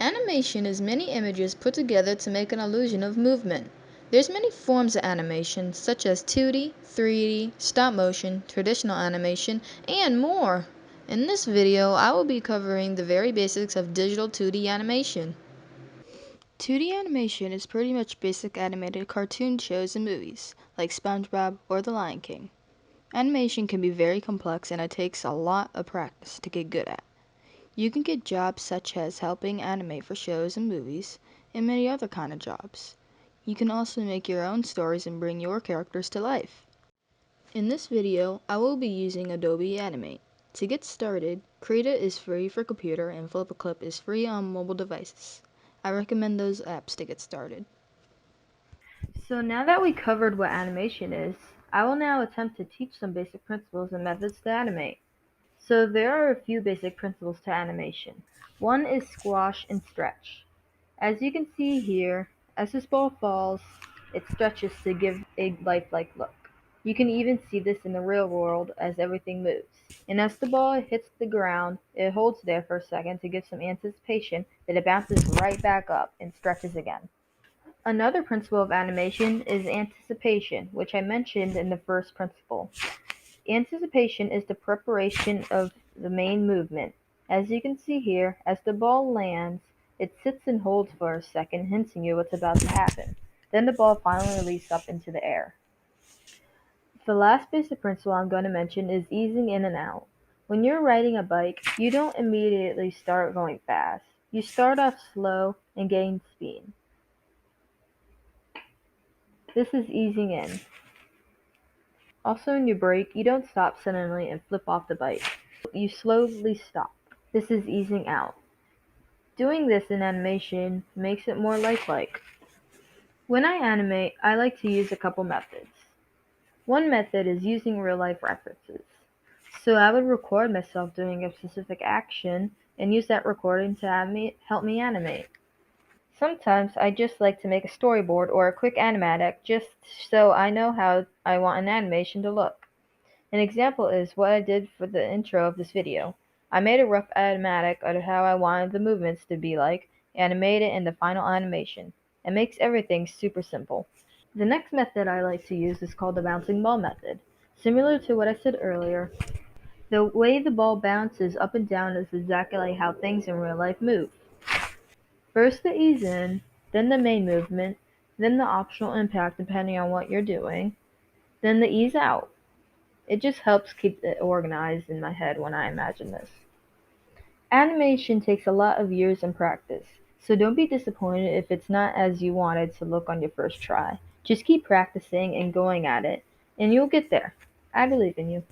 Animation is many images put together to make an illusion of movement. There's many forms of animation, such as 2D, 3D, stop motion, traditional animation, and more. In this video, I will be covering the very basics of digital 2D animation. 2D animation is pretty much basic animated cartoon shows and movies, like SpongeBob or The Lion King. Animation can be very complex and it takes a lot of practice to get good at. You can get jobs such as helping animate for shows and movies, and many other kind of jobs. You can also make your own stories and bring your characters to life. In this video, I will be using Adobe Animate. To get started, Krita is free for computer and Flip a Clip is free on mobile devices. I recommend those apps to get started. So now that we covered what animation is, I will now attempt to teach some basic principles and methods to animate. So there are a few basic principles to animation. One is squash and stretch. As you can see here, as this ball falls, it stretches to give a lifelike look. You can even see this in the real world as everything moves. And as the ball hits the ground, it holds there for a second to give some anticipation that it bounces right back up and stretches again. Another principle of animation is anticipation, which I mentioned in the first principle. Anticipation is the preparation of the main movement. As you can see here, as the ball lands, it sits and holds for a second, hinting you what's about to happen. Then the ball finally releases up into the air. The last basic principle I'm going to mention is easing in and out. When you're riding a bike, you don't immediately start going fast. You start off slow and gain speed. This is easing in. Also, when you brake, you don't stop suddenly and flip off the bike. You slowly stop. This is easing out. Doing this in animation makes it more lifelike. When I animate, I like to use a couple methods. One method is using real-life references. So I would record myself doing a specific action and use that recording to help me animate. Sometimes I just like to make a storyboard or a quick animatic just so I know how I want an animation to look. An example is what I did for the intro of this video. I made a rough animatic of how I wanted the movements to be like, and made it in the final animation. It makes everything super simple. The next method I like to use is called the bouncing ball method. Similar to what I said earlier, the way the ball bounces up and down is exactly like how things in real life move. First the ease in, then the main movement, then the optional impact depending on what you're doing, then the ease out. It just helps keep it organized in my head when I imagine this. Animation takes a lot of years and practice, so don't be disappointed if it's not as you wanted to look on your first try. Just keep practicing and going at it, and you'll get there. I believe in you.